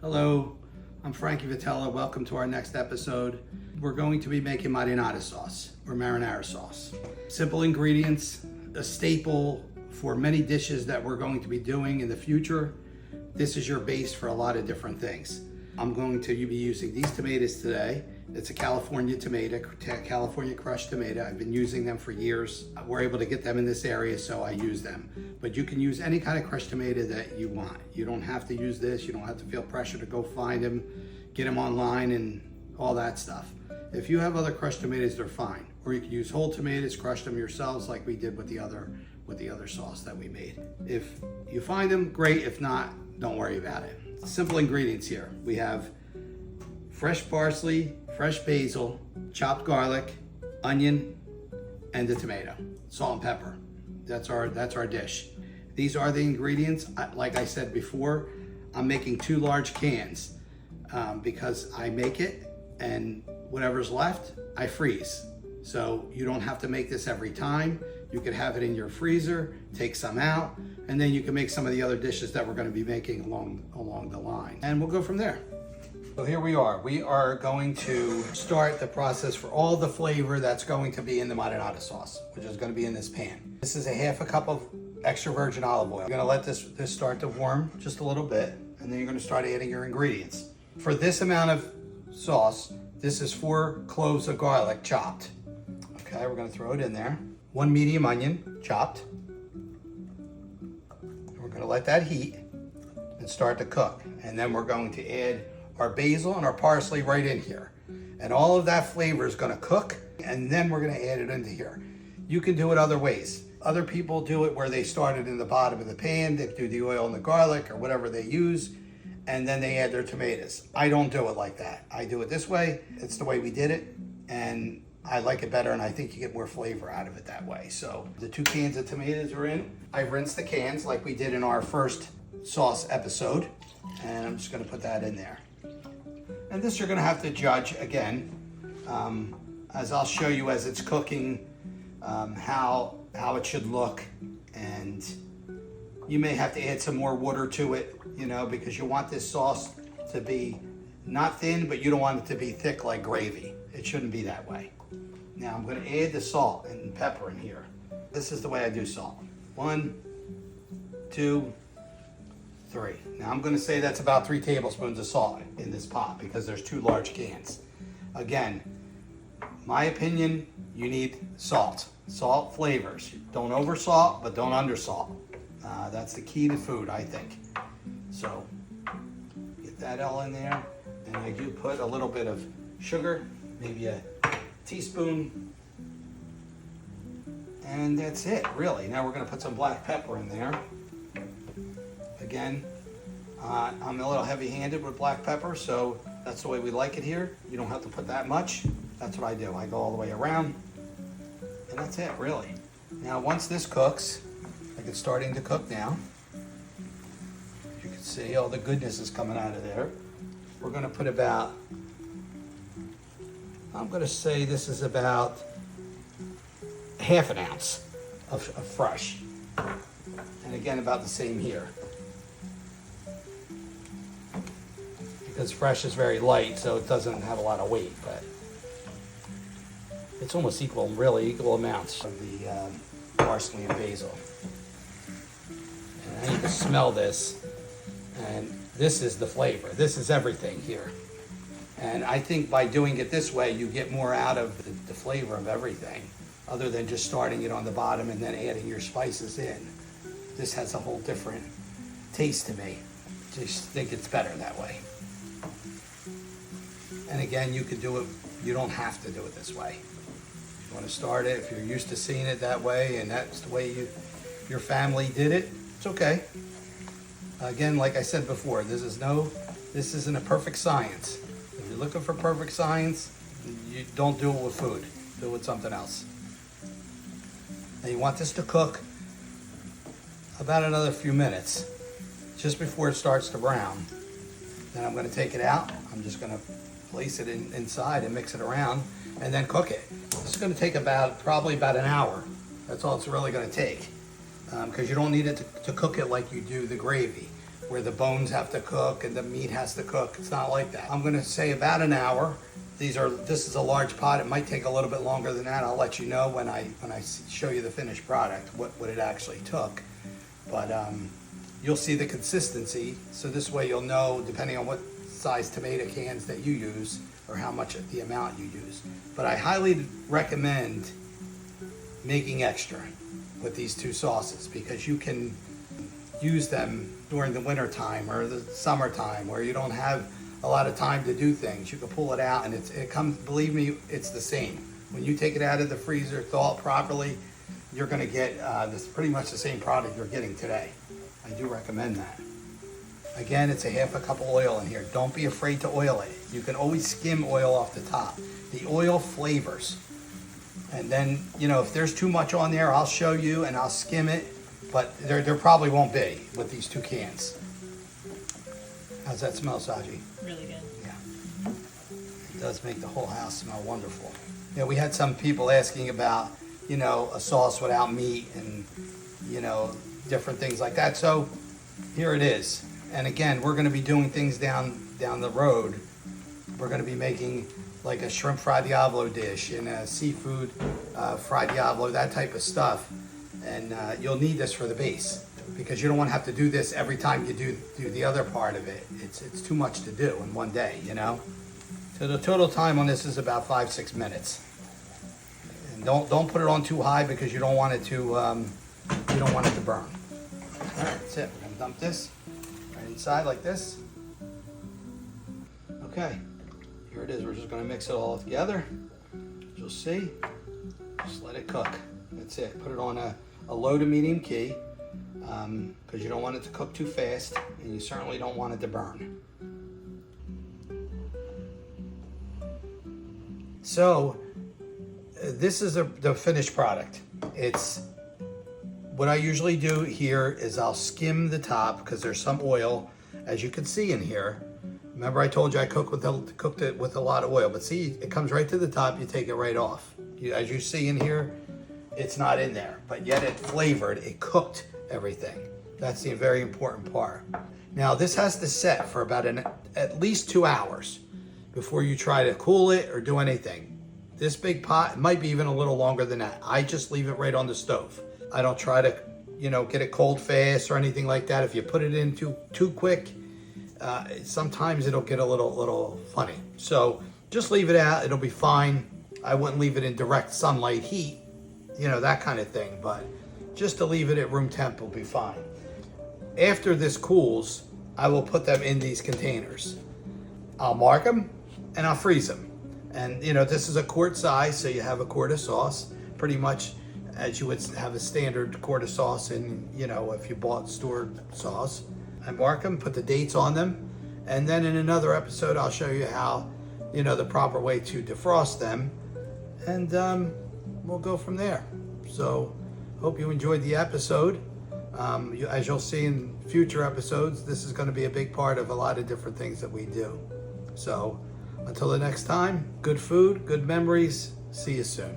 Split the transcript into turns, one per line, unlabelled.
Hello, I'm Frankie Vitella. Welcome to our next episode. We're going to be making marinara sauce or marinara sauce. Simple ingredients, a staple for many dishes that we're going to be doing in the future. This is your base for a lot of different things. I'm going to be using these tomatoes today. It's a California tomato, California crushed tomato. I've been using them for years. We're able to get them in this area, so I use them. But you can use any kind of crushed tomato that you want. You don't have to use this. You don't have to feel pressure to go find them, get them online and all that stuff. If you have other crushed tomatoes, they're fine. Or you can use whole tomatoes, crush them yourselves like we did with the other sauce that we made. If you find them, great. If not, don't worry about it. Simple ingredients here. We have fresh parsley, fresh basil, chopped garlic, onion, and the tomato, salt and pepper. That's our dish. These are the ingredients. Like I said before, I'm making 2 large cans because I make it and whatever's left, I freeze. So you don't have to make this every time. You could have it in your freezer, take some out, and then you can make some of the other dishes that we're going to be making along the line. And we'll go from there. So here we are. We are going to start the process for all the flavor that's going to be in the marinara sauce, which is going to be in this pan. This is a half a cup of extra virgin olive oil. You're going to let this start to warm just a little bit, and then you're going to start adding your ingredients. For this amount of sauce, this is 4 cloves of garlic chopped. Okay, we're going to throw it in there. 1 medium onion chopped. We're going to let that heat and start to cook. And then we're going to add our basil and our parsley right in here. And all of that flavor is going to cook, and then we're going to add it into here. You can do it other ways. Other people do it where they start it in the bottom of the pan, they do the oil and the garlic or whatever they use, and then they add their tomatoes. I don't do it like that. I do it this way. It's the way we did it, and I like it better, and I think you get more flavor out of it that way. So the 2 cans of tomatoes are in. I rinsed the cans like we did in our first sauce episode, and I'm just going to put that in there. And this you're going to have to judge again, as I'll show you as it's cooking, how it should look. And you may have to add some more water to it, because you want this sauce to be not thin, but you don't want it to be thick like gravy. It shouldn't be that way. Now I'm going to add the salt and pepper in here. This is the way I do salt. 1, 2, 3. Now I'm going to say that's about 3 tablespoons of salt in this pot because there's 2 large cans. Again, my opinion, you need salt. Salt flavors. Don't over salt, but don't under salt. That's the key to food, I think. So get that all in there. And I do put a little bit of sugar, maybe a teaspoon. And that's it, really. Now we're going to put some black pepper in there. Again, I'm a little heavy-handed with black pepper, so that's the way we like it here. You don't have to put that much. That's what I do. I go all the way around, and that's it, really. Now, once this cooks, like it's starting to cook now, you can see all the goodness is coming out of there. We're going to put about, I'm going to say this is about ½ an ounce of fresh. And again, about the same here. Because fresh is very light, so it doesn't have a lot of weight, but it's almost equal amounts of the parsley and basil. And you can smell this, and this is the flavor. This is everything here. And I think by doing it this way, you get more out of the flavor of everything, other than just starting it on the bottom and then adding your spices in. This has a whole different taste to me. Just think it's better that way. And again, you could do it, you don't have to do it this way. If you want to start it, if you're used to seeing it that way and that's the way your family did it, it's okay. Again, like I said before, this isn't a perfect science. If you're looking for perfect science, you don't do it with food. Do it with something else. And you want this to cook about another few minutes, just before it starts to brown. Then I'm going to take it out. I'm just going to place it inside and mix it around and then cook it. This is going to take probably about an hour. That's all it's really going to take, because you don't need it to cook it like you do the gravy. where the bones have to cook and the meat has to cook. It's not like that. I'm gonna say about an hour. This is a large pot. It might take a little bit longer than that. I'll let you know when I show you the finished product, what it actually took. But you'll see the consistency. So this way you'll know, depending on what size tomato cans that you use or how much the amount you use. But I highly recommend making extra with these two sauces because you can use them during the winter time or the summertime where you don't have a lot of time to do things. You can pull it out and it comes, believe me, it's the same. When you take it out of the freezer, thaw it properly, you're gonna get this pretty much the same product you're getting today. I do recommend that. Again, it's a half a cup of oil in here. Don't be afraid to oil it. You can always skim oil off the top. The oil flavors. And then, you know, if there's too much on there, I'll show you and I'll skim it, but there probably won't be with these two cans. How's that smell, Saji?
Really good.
Yeah. It does make the whole house smell wonderful. Yeah, we had some people asking about, you know, a sauce without meat and, you know, different things like that. So here it is. And again, we're going to be doing things down the road. We're going to be making like a shrimp fried diavolo dish and a seafood fried diavolo, that type of stuff. And you'll need this for the base because you don't want to have to do this every time you do the other part of it. It's too much to do in one day, you know. So the total time on this is about 5-6 minutes. And don't put it on too high because you don't want it to burn. All right, that's it. We're gonna dump this right inside like this. Okay, here it is. We're just gonna mix it all together. You'll see. Just let it cook. That's it. Put it on a low to medium key because you don't want it to cook too fast and you certainly don't want it to burn. So this is the finished product. It's what I usually do here is I'll skim the top because there's some oil, as you can see in here. Remember I told you I cooked it with a lot of oil, but see, it comes right to the top. You take it right off. As you see in here, it's not in there, but yet it flavored, it cooked everything. That's the very important part. Now this has to set for about at least 2 hours before you try to cool it or do anything. This big pot might be even a little longer than that. I just leave it right on the stove. I don't try to, you know, get it cold fast or anything like that. If you put it in too quick, sometimes it'll get a little funny. So just leave it out, it'll be fine. I wouldn't leave it in direct sunlight heat, you know, that kind of thing, but just to leave it at room temp will be fine. After this cools, I will put them in these containers. I'll mark them and I'll freeze them. And you know, this is a quart size, so you have a quart of sauce, pretty much as you would have a standard quart of sauce in, you know, if you bought stored sauce. I mark them, put the dates on them, and then in another episode, I'll show you how, you know, the proper way to defrost them, and we'll go from there. So, hope you enjoyed the episode. As you'll see in future episodes, this is going to be a big part of a lot of different things that we do. So, until the next time, good food, good memories. See you soon.